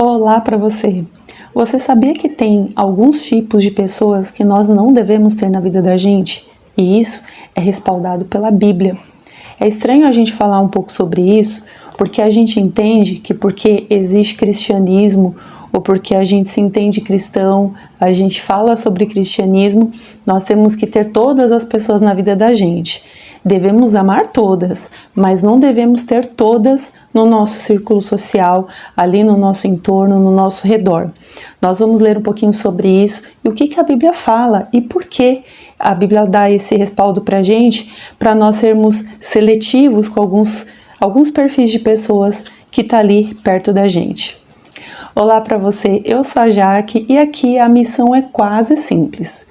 Olá para você! Você sabia que tem alguns tipos de pessoas que nós não devemos ter na vida da gente? E isso é respaldado pela Bíblia. É estranho a gente falar um pouco sobre isso, porque a gente entende que porque existe cristianismo, ou porque a gente se entende cristão, a gente fala sobre cristianismo, nós temos que ter todas as pessoas na vida da gente. Devemos amar todas, mas não devemos ter todas no nosso círculo social, ali no nosso entorno, no nosso redor. Nós vamos ler um pouquinho sobre isso e o que a Bíblia fala e por que a Bíblia dá esse respaldo para a gente, para nós sermos seletivos com alguns perfis de pessoas que estão ali perto da gente. Olá para você, eu sou a Jaque e aqui a missão é quase simples.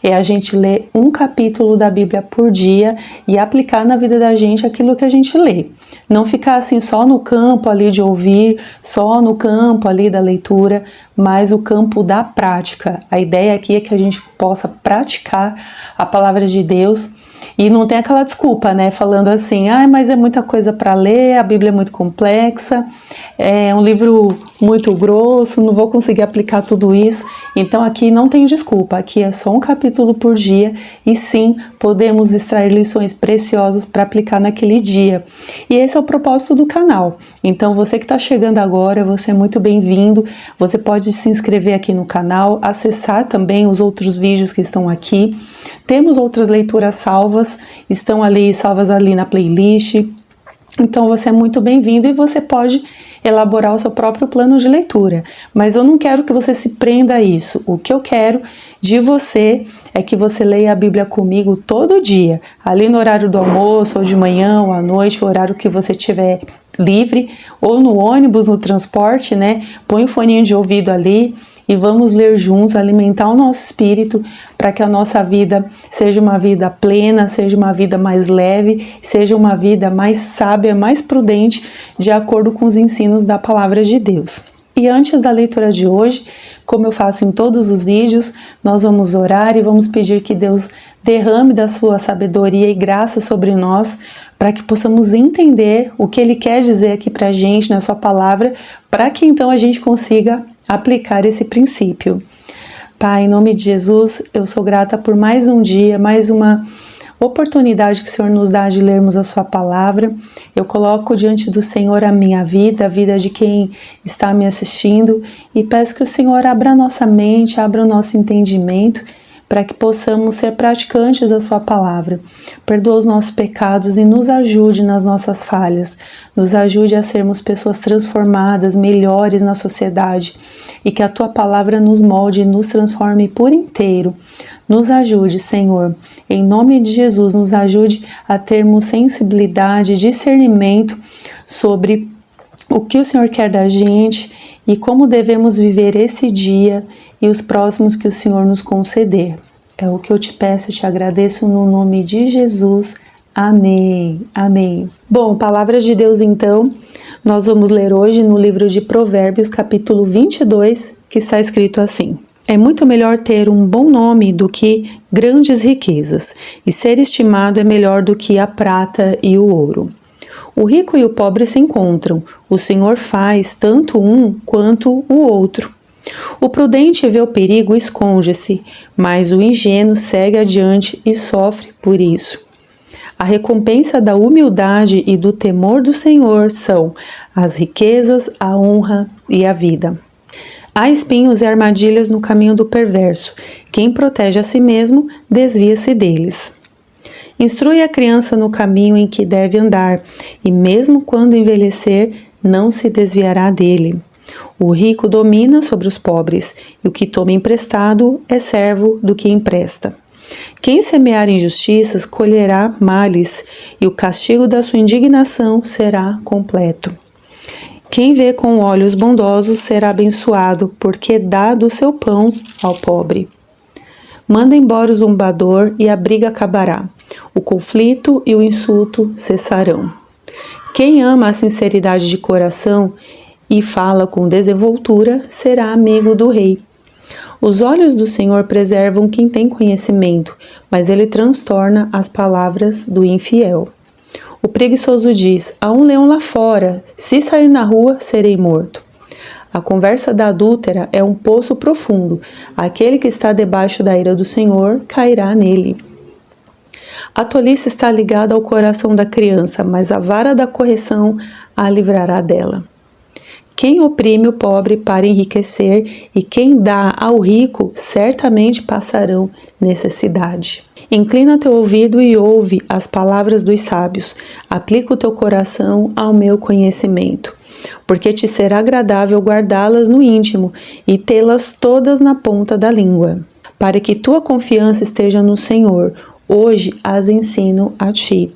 É a gente ler um capítulo da Bíblia por dia e aplicar na vida da gente aquilo que a gente lê. Não ficar assim só no campo ali de ouvir, só no campo ali da leitura, mas o campo da prática. A ideia aqui é que a gente possa praticar a palavra de Deus e não tem aquela desculpa, né? Falando assim, mas é muita coisa para ler, a Bíblia é muito complexa, é um livro muito grosso, não vou conseguir aplicar tudo isso. Então aqui não tem desculpa, aqui é só um capítulo por dia e sim, podemos extrair lições preciosas para aplicar naquele dia. E esse é o propósito do canal. Então você que está chegando agora, você é muito bem-vindo, você pode se inscrever aqui no canal, acessar também os outros vídeos que estão aqui. Temos outras leituras salvas, estão ali salvas ali na playlist. Então você é muito bem-vindo e você pode elaborar o seu próprio plano de leitura. Mas eu não quero que você se prenda a isso. O que eu quero de você é que você leia a Bíblia comigo todo dia, ali no horário do almoço, ou de manhã, ou à noite, o horário que você tiver livre, ou no ônibus, no transporte, né? Põe o foninho de ouvido ali e vamos ler juntos, alimentar o nosso espírito para que a nossa vida seja uma vida plena, seja uma vida mais leve, seja uma vida mais sábia, mais prudente, de acordo com os ensinos da palavra de Deus. E antes da leitura de hoje, como eu faço em todos os vídeos, nós vamos orar e vamos pedir que Deus derrame da sua sabedoria e graça sobre nós, para que possamos entender o que Ele quer dizer aqui para a gente na sua palavra, para que então a gente consiga aplicar esse princípio. Pai, em nome de Jesus, eu sou grata por mais um dia, mais uma oportunidade que o Senhor nos dá de lermos a sua palavra. Eu coloco diante do Senhor a minha vida, a vida de quem está me assistindo e peço que o Senhor abra a nossa mente, abra o nosso entendimento, para que possamos ser praticantes da sua palavra. Perdoa os nossos pecados e nos ajude nas nossas falhas. Nos ajude a sermos pessoas transformadas, melhores na sociedade. E que a tua palavra nos molde e nos transforme por inteiro. Nos ajude, Senhor. Em nome de Jesus, nos ajude a termos sensibilidade, discernimento sobre o que o Senhor quer da gente e como devemos viver esse dia e os próximos que o Senhor nos conceder. É o que eu te peço e te agradeço no nome de Jesus. Amém. Amém. Bom, palavras de Deus então, nós vamos ler hoje no livro de Provérbios, capítulo 22, que está escrito assim: É muito melhor ter um bom nome do que grandes riquezas, e ser estimado é melhor do que a prata e o ouro. O rico e o pobre se encontram, o Senhor faz tanto um quanto o outro. O prudente vê o perigo e esconde-se, mas o ingênuo segue adiante e sofre por isso. A recompensa da humildade e do temor do Senhor são as riquezas, a honra e a vida. Há espinhos e armadilhas no caminho do perverso. Quem protege a si mesmo, desvia-se deles. Instrui a criança no caminho em que deve andar, e mesmo quando envelhecer, não se desviará dele. O rico domina sobre os pobres, e o que toma emprestado é servo do que empresta. Quem semear injustiças colherá males, e o castigo da sua indignação será completo. Quem vê com olhos bondosos será abençoado, porque dá do seu pão ao pobre. Manda embora o zombador e a briga acabará. O conflito e o insulto cessarão. Quem ama a sinceridade de coração e fala com desenvoltura será amigo do rei. Os olhos do Senhor preservam quem tem conhecimento, mas ele transtorna as palavras do infiel. O preguiçoso diz: há um leão lá fora, se sair na rua, serei morto. A conversa da adúltera é um poço profundo. Aquele que está debaixo da ira do Senhor cairá nele. A tolice está ligada ao coração da criança, mas a vara da correção a livrará dela. Quem oprime o pobre para enriquecer, e quem dá ao rico, certamente passarão necessidade. Inclina teu ouvido e ouve as palavras dos sábios. Aplica o teu coração ao meu conhecimento, porque te será agradável guardá-las no íntimo e tê-las todas na ponta da língua. Para que tua confiança esteja no Senhor, hoje as ensino a ti.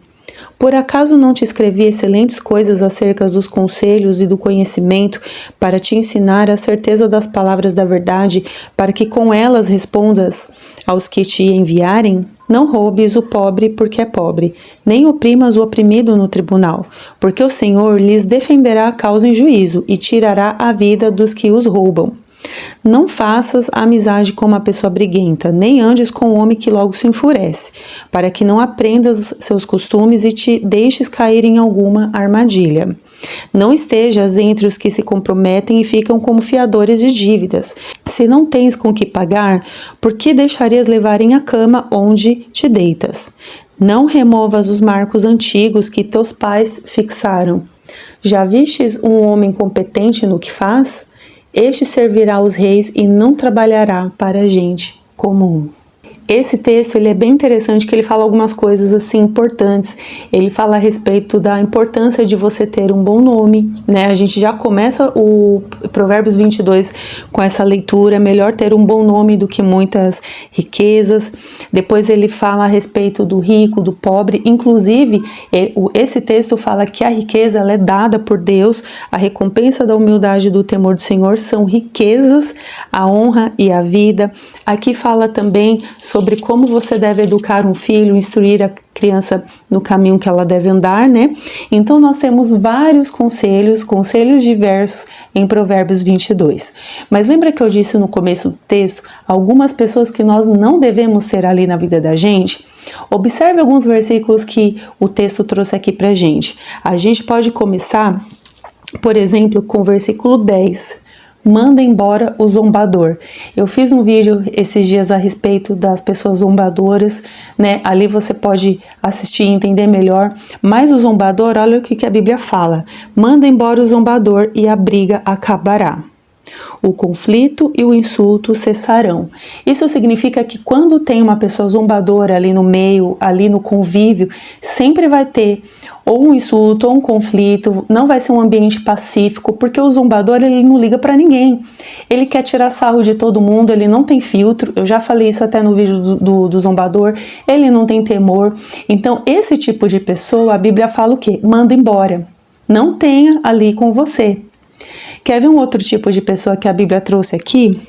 Por acaso não te escrevi excelentes coisas acerca dos conselhos e do conhecimento, para te ensinar a certeza das palavras da verdade, para que com elas respondas aos que te enviarem? Não roubes o pobre porque é pobre, nem oprimas o oprimido no tribunal, porque o Senhor lhes defenderá a causa em juízo e tirará a vida dos que os roubam. Não faças amizade com uma pessoa briguenta, nem andes com um homem que logo se enfurece, para que não aprendas seus costumes e te deixes cair em alguma armadilha. Não estejas entre os que se comprometem e ficam como fiadores de dívidas. Se não tens com que pagar, por que deixarias levarem a cama onde te deitas? Não removas os marcos antigos que teus pais fixaram. Já vistes um homem competente no que faz? Este servirá aos reis e não trabalhará para a gente comum. Esse texto ele é bem interessante, que ele fala algumas coisas assim importantes. Ele fala a respeito da importância de você ter um bom nome, né? A gente já começa o Provérbios 22 com essa leitura, melhor ter um bom nome do que muitas riquezas. Depois ele fala a respeito do rico, do pobre. Inclusive, esse texto fala que a riqueza ela é dada por Deus, a recompensa da humildade e do temor do Senhor são riquezas, a honra e a vida. Aqui fala também sobre como você deve educar um filho, instruir a criança no caminho que ela deve andar, né? Então nós temos vários conselhos diversos em Provérbios 22. Mas lembra que eu disse no começo do texto algumas pessoas que nós não devemos ter ali na vida da gente? Observe alguns versículos que o texto trouxe aqui pra gente. A gente pode começar, por exemplo, com o versículo 10. Manda embora o zombador. Eu fiz um vídeo esses dias a respeito das pessoas zombadoras, né? Ali você pode assistir e entender melhor. Mas o zombador, olha o que a Bíblia fala. Manda embora o zombador e a briga acabará. O conflito e o insulto cessarão. Isso significa que quando tem uma pessoa zombadora ali no meio, ali no convívio, sempre vai ter ou um insulto ou um conflito, não vai ser um ambiente pacífico, porque o zombador ele não liga para ninguém. Ele quer tirar sarro de todo mundo, ele não tem filtro. Eu já falei isso até no vídeo do zombador. Ele não tem temor. Então, esse tipo de pessoa, a Bíblia fala o quê? Manda embora. Não tenha ali com você. Quer ver um outro tipo de pessoa que a Bíblia trouxe aqui?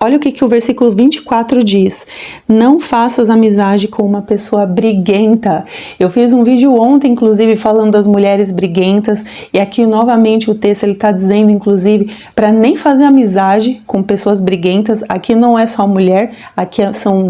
Olha o que o versículo 24 diz. Não faças amizade com uma pessoa briguenta. Eu fiz um vídeo ontem, inclusive, falando das mulheres briguentas. E aqui, novamente, o texto está dizendo, inclusive, para nem fazer amizade com pessoas briguentas. Aqui não é só mulher, aqui são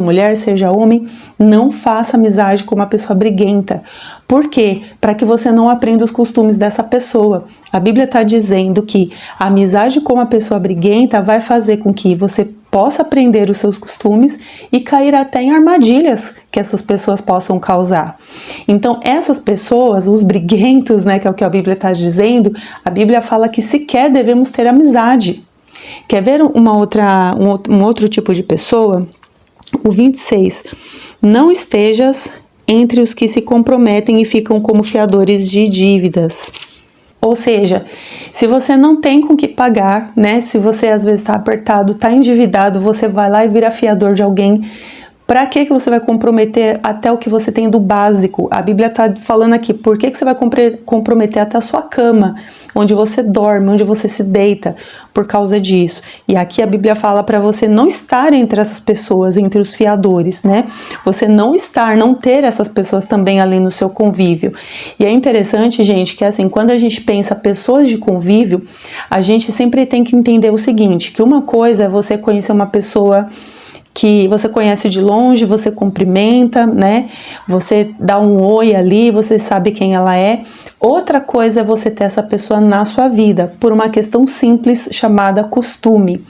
mulher, seja homem. Não faça amizade com uma pessoa briguenta. Por quê? Para que você não aprenda os costumes dessa pessoa. A Bíblia está dizendo que a amizade com uma pessoa briguenta vai fazer com que você possa aprender os seus costumes e cair até em armadilhas que essas pessoas possam causar. Então, essas pessoas, os briguentos, né, que é o que a Bíblia está dizendo, a Bíblia fala que sequer devemos ter amizade. Quer ver um outro tipo de pessoa? O 26. Não estejas entre os que se comprometem e ficam como fiadores de dívidas. Ou seja, se você não tem com que pagar, né? Se você às vezes está apertado, está endividado, você vai lá e vira fiador de alguém. Para que você vai comprometer até o que você tem do básico? A Bíblia está falando aqui, por que você vai comprometer até a sua cama, onde você dorme, onde você se deita, por causa disso? E aqui a Bíblia fala para você não estar entre essas pessoas, entre os fiadores, né? Você não ter essas pessoas também ali no seu convívio. E é interessante, gente, que assim, quando a gente pensa pessoas de convívio, a gente sempre tem que entender o seguinte, que uma coisa é você conhecer uma pessoa que você conhece de longe, você cumprimenta, né? Você dá um oi ali, você sabe quem ela é. Outra coisa é você ter essa pessoa na sua vida, por uma questão simples chamada costume.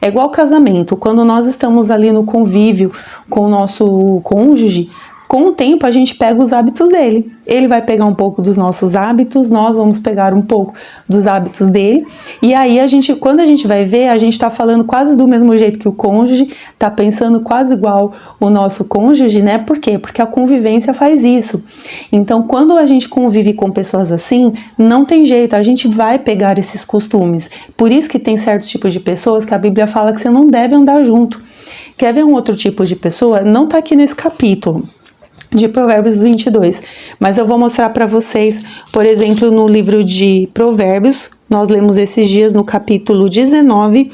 É igual casamento, quando nós estamos ali no convívio com o nosso cônjuge, com o tempo a gente pega os hábitos dele. Ele vai pegar um pouco dos nossos hábitos, nós vamos pegar um pouco dos hábitos dele. E aí quando a gente vai ver, a gente está falando quase do mesmo jeito que o cônjuge, está pensando quase igual o nosso cônjuge, né? Por quê? Porque a convivência faz isso. Então, quando a gente convive com pessoas assim, não tem jeito, a gente vai pegar esses costumes. Por isso que tem certos tipos de pessoas que a Bíblia fala que você não deve andar junto. Quer ver um outro tipo de pessoa? Não está aqui nesse capítulo de Provérbios 22, mas eu vou mostrar para vocês, por exemplo, no livro de Provérbios, nós lemos esses dias no capítulo 19,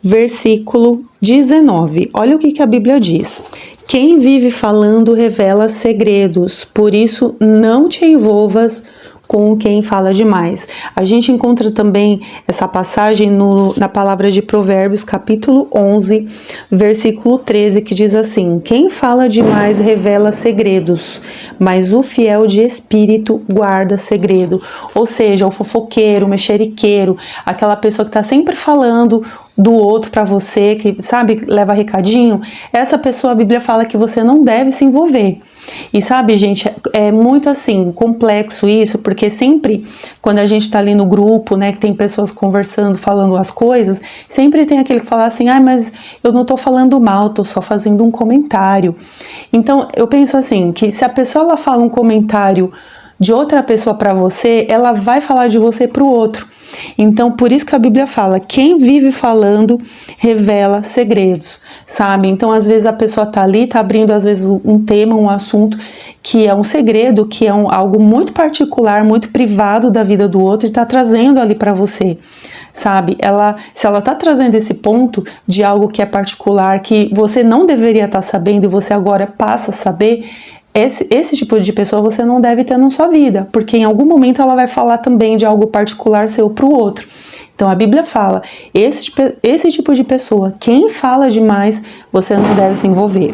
versículo 19. Olha o que a Bíblia diz: quem vive falando revela segredos, por isso não te envolvas com quem fala demais. A gente encontra também essa passagem na palavra de Provérbios, capítulo 11, versículo 13, que diz assim: quem fala demais revela segredos, mas o fiel de espírito guarda segredo. Ou seja, o fofoqueiro, o mexeriqueiro, aquela pessoa que está sempre falando do outro para você, que sabe, leva recadinho, essa pessoa, a Bíblia fala que você não deve se envolver. E sabe, gente, é muito assim, complexo isso, porque sempre quando a gente tá ali no grupo, né, que tem pessoas conversando, falando as coisas, sempre tem aquele que fala assim: mas eu não tô falando mal, tô só fazendo um comentário. Então, eu penso assim, que se a pessoa ela fala um comentário de outra pessoa para você, ela vai falar de você para o outro. Então, por isso que a Bíblia fala: quem vive falando revela segredos, sabe? Então, às vezes a pessoa tá ali, tá abrindo às vezes um tema, um assunto que é um segredo, que é algo muito particular, muito privado da vida do outro, e tá trazendo ali para você, sabe? Se ela tá trazendo esse ponto de algo que é particular, que você não deveria estar sabendo e você agora passa a saber, esse tipo de pessoa você não deve ter na sua vida, porque em algum momento ela vai falar também de algo particular seu para o outro. Então a Bíblia fala, esse tipo de pessoa, quem fala demais, você não deve se envolver.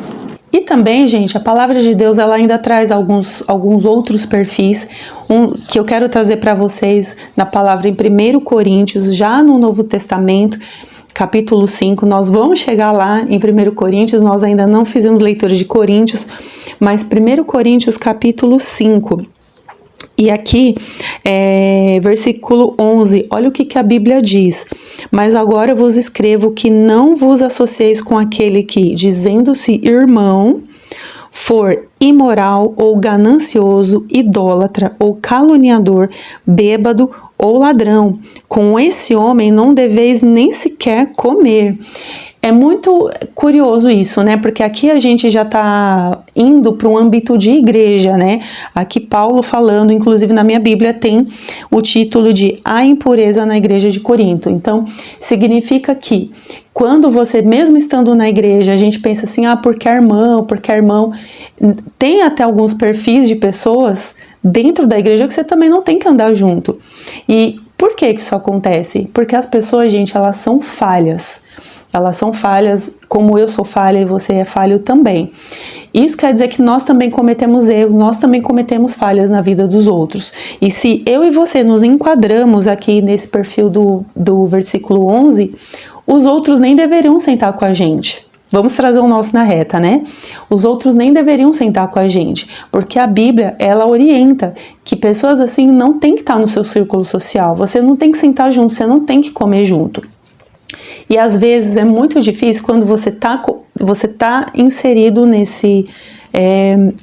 E também, gente, a palavra de Deus ela ainda traz alguns outros perfis, que eu quero trazer para vocês na palavra em 1 Coríntios, já no Novo Testamento, capítulo 5, nós vamos chegar lá em 1 Coríntios, nós ainda não fizemos leitura de Coríntios, mas 1 Coríntios capítulo 5, e aqui, versículo 11, olha o que a Bíblia diz: mas agora vos escrevo que não vos associeis com aquele que, dizendo-se irmão, for imoral ou ganancioso, idólatra ou caluniador, bêbado ou ladrão. Com esse homem não deveis nem sequer comer. É muito curioso isso, né? Porque aqui a gente já está indo para um âmbito de igreja, né? Aqui Paulo falando, inclusive na minha Bíblia tem o título de A Impureza na Igreja de Corinto. Então, significa que quando você, mesmo estando na igreja, a gente pensa assim: porque é irmão, tem até alguns perfis de pessoas dentro da igreja que você também não tem que andar junto. E por que isso acontece? Porque as pessoas, gente, elas são falhas. Elas são falhas, como eu sou falha e você é falho também. Isso quer dizer que nós também cometemos erros, nós também cometemos falhas na vida dos outros. E se eu e você nos enquadramos aqui nesse perfil do versículo 11, os outros nem deveriam sentar com a gente. Vamos trazer o nosso na reta, né? Os outros nem deveriam sentar com a gente, porque a Bíblia, ela orienta que pessoas assim não tem que estar no seu círculo social. Você não tem que sentar junto, você não tem que comer junto. E às vezes é muito difícil quando você tá inserido nesse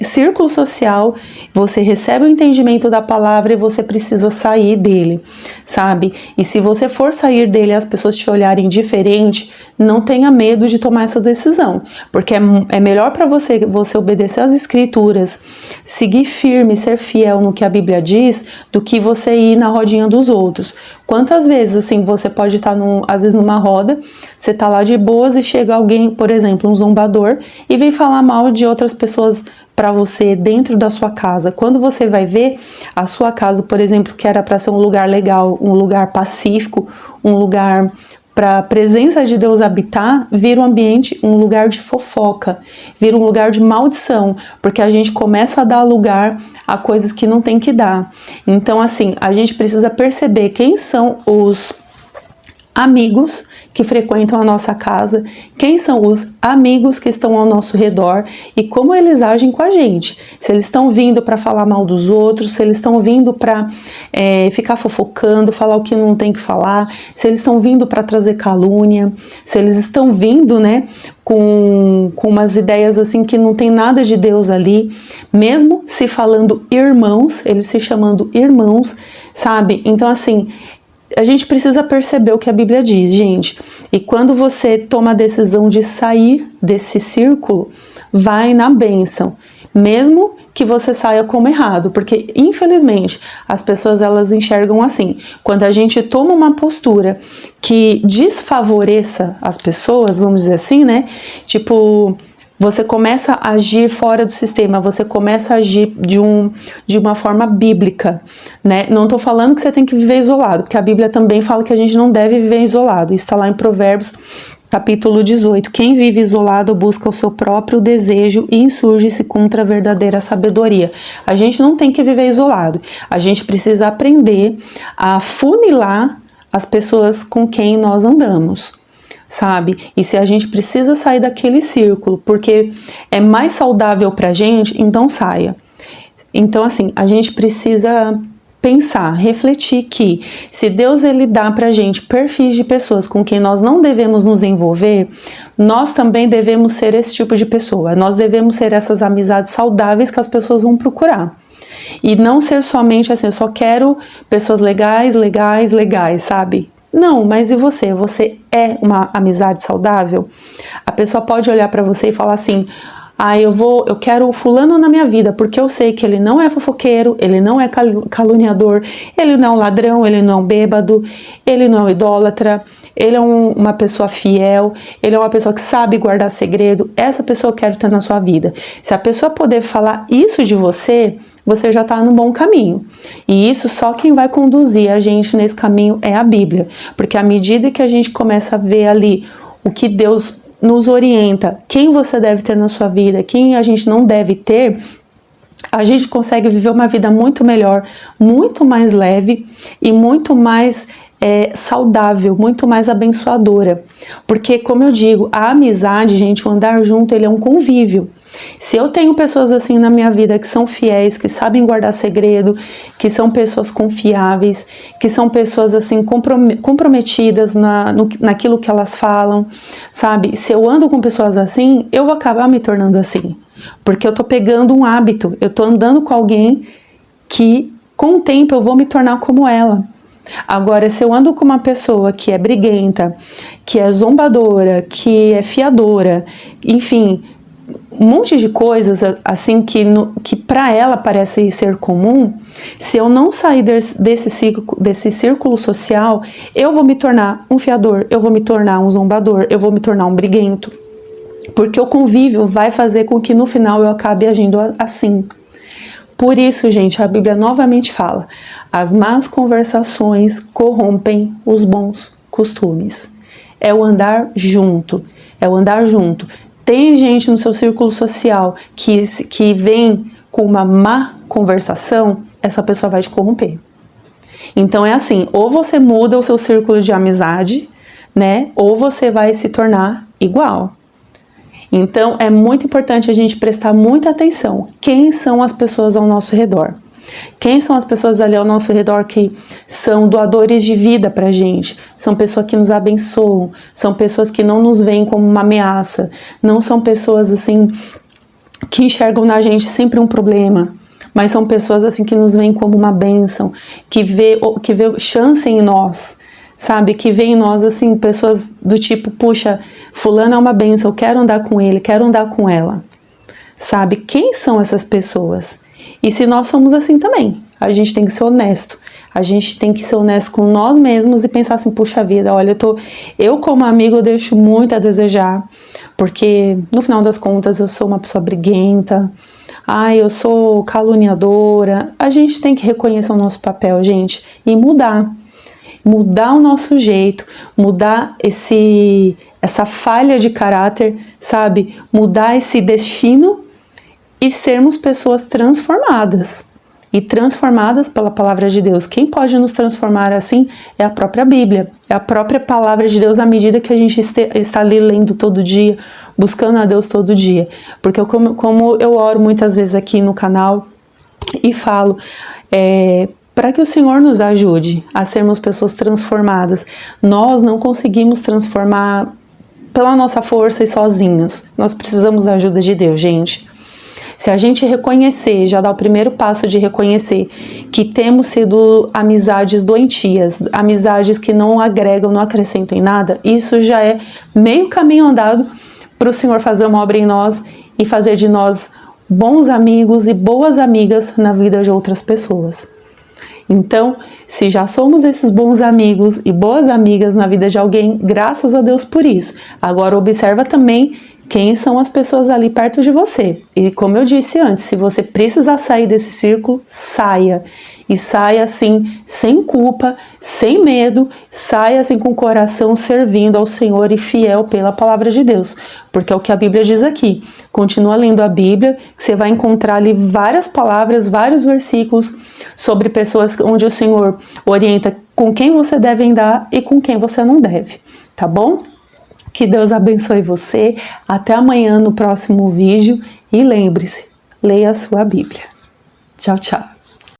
círculo social, você recebe o entendimento da palavra e você precisa sair dele, sabe? E se você for sair dele e as pessoas te olharem diferente, não tenha medo de tomar essa decisão, porque é melhor para você obedecer às escrituras, seguir firme, ser fiel no que a Bíblia diz, do que você ir na rodinha dos outros. Quantas vezes, assim, você pode estar, às vezes, numa roda, você tá lá de boas e chega alguém, por exemplo, um zombador, e vem falar mal de outras pessoas para você dentro da sua casa. Quando você vai ver a sua casa, por exemplo, que era para ser um lugar legal, um lugar pacífico, um lugar para a presença de Deus habitar, vira um ambiente, um lugar de fofoca, vira um lugar de maldição, porque a gente começa a dar lugar a coisas que não tem que dar. Então, assim, a gente precisa perceber quem são os amigos que frequentam a nossa casa, quem são os amigos que estão ao nosso redor e como eles agem com a gente. Se eles estão vindo para falar mal dos outros, se eles estão vindo para ficar fofocando, falar o que não tem que falar, se eles estão vindo para trazer calúnia, se eles estão vindo, né, com umas ideias assim que não tem nada de Deus ali, mesmo se falando irmãos, eles se chamando irmãos, sabe? Então, assim, a gente precisa perceber o que a Bíblia diz, gente. E quando você toma a decisão de sair desse círculo, vai na bênção. Mesmo que você saia como errado, porque infelizmente as pessoas elas enxergam assim. Quando a gente toma uma postura que desfavoreça as pessoas, vamos dizer assim, né? Tipo, você começa a agir fora do sistema, você começa a agir de uma forma bíblica, né? Não estou falando que você tem que viver isolado, porque a Bíblia também fala que a gente não deve viver isolado. Isso está lá em Provérbios, capítulo 18. Quem vive isolado busca o seu próprio desejo e insurge-se contra a verdadeira sabedoria. A gente não tem que viver isolado. A gente precisa aprender a funilar as pessoas com quem nós andamos, sabe? E se a gente precisa sair daquele círculo porque é mais saudável pra gente, então saia. Então, assim, a gente precisa pensar, refletir que se Deus ele dá pra gente perfis de pessoas com quem nós não devemos nos envolver, nós também devemos ser esse tipo de pessoa. Nós devemos ser essas amizades saudáveis que as pessoas vão procurar. E não ser somente assim, eu só quero pessoas legais, sabe? Não, mas e você? Você é uma amizade saudável? A pessoa pode olhar para você e falar assim: eu quero o fulano na minha vida, porque eu sei que ele não é fofoqueiro, ele não é caluniador, ele não é um ladrão, ele não é um bêbado, ele não é um idólatra, ele é uma pessoa fiel, ele é uma pessoa que sabe guardar segredo. Essa pessoa eu quero ter na sua vida. Se a pessoa poder falar isso de você, você já está no bom caminho. E isso só quem vai conduzir a gente nesse caminho é a Bíblia. Porque à medida que a gente começa a ver ali o que Deus nos orienta, quem você deve ter na sua vida, quem a gente não deve ter, a gente consegue viver uma vida muito melhor, muito mais leve e muito mais saudável, muito mais abençoadora. Porque, como eu digo, a amizade, gente, o andar junto, ele é um convívio. Se eu tenho pessoas assim na minha vida que são fiéis, que sabem guardar segredo, que são pessoas confiáveis, que são pessoas assim comprometidas naquilo que elas falam, sabe? Se eu ando com pessoas assim, eu vou acabar me tornando assim. Porque eu tô pegando um hábito, eu tô andando com alguém que com o tempo eu vou me tornar como ela. Agora, se eu ando com uma pessoa que é briguenta, que é zombadora, que é fiadora, enfim, um monte de coisas assim que para ela parece ser comum, se eu não sair desse círculo social, eu vou me tornar um fiador, eu vou me tornar um zombador, eu vou me tornar um briguento, porque o convívio vai fazer com que no final eu acabe agindo assim. Por isso, gente, a Bíblia novamente fala: as más conversações corrompem os bons costumes. É o andar junto, é o andar junto. Tem gente no seu círculo social que vem com uma má conversação, essa pessoa vai te corromper. Então é assim, ou você muda o seu círculo de amizade, né? Ou você vai se tornar igual. Então é muito importante a gente prestar muita atenção. Quem são as pessoas ao nosso redor? Quem são as pessoas ali ao nosso redor que são doadores de vida pra gente? São pessoas que nos abençoam, são pessoas que não nos veem como uma ameaça, não são pessoas assim que enxergam na gente sempre um problema, mas são pessoas assim que nos veem como uma bênção, que vê chance em nós, sabe? Que vê em nós assim pessoas do tipo, puxa, fulano é uma bênção, eu quero andar com ele, quero andar com ela, sabe? Quem são essas pessoas? E se nós somos assim também, a gente tem que ser honesto. A gente tem que ser honesto com nós mesmos e pensar assim, puxa vida, olha, eu como amigo eu deixo muito a desejar, porque no final das contas eu sou uma pessoa briguenta, eu sou caluniadora. A gente tem que reconhecer o nosso papel, gente, e mudar. mudar o nosso jeito, mudar essa falha de caráter, sabe? Mudar esse destino e sermos pessoas transformadas. E transformadas pela palavra de Deus. Quem pode nos transformar assim é a própria Bíblia, é a própria palavra de Deus à medida que a gente está ali lendo todo dia, buscando a Deus todo dia. Porque como eu oro muitas vezes aqui no canal e falo, para que o Senhor nos ajude a sermos pessoas transformadas. Nós não conseguimos transformar pela nossa força e sozinhos. Nós precisamos da ajuda de Deus, gente. Se a gente reconhecer, já dá o primeiro passo de reconhecer que temos sido amizades doentias, amizades que não agregam, não acrescentam em nada, isso já é meio caminho andado para o Senhor fazer uma obra em nós e fazer de nós bons amigos e boas amigas na vida de outras pessoas. Então, se já somos esses bons amigos e boas amigas na vida de alguém, graças a Deus por isso. Agora observa também quem são as pessoas ali perto de você. E como eu disse antes, se você precisar sair desse círculo, saia. E saia assim, sem culpa, sem medo, saia assim com o coração servindo ao Senhor e fiel pela palavra de Deus. Porque é o que a Bíblia diz aqui. Continua lendo a Bíblia, que você vai encontrar ali várias palavras, vários versículos sobre pessoas onde o Senhor orienta com quem você deve andar e com quem você não deve. Tá bom? Que Deus abençoe você. Até amanhã no próximo vídeo. E lembre-se, leia a sua Bíblia. Tchau, tchau.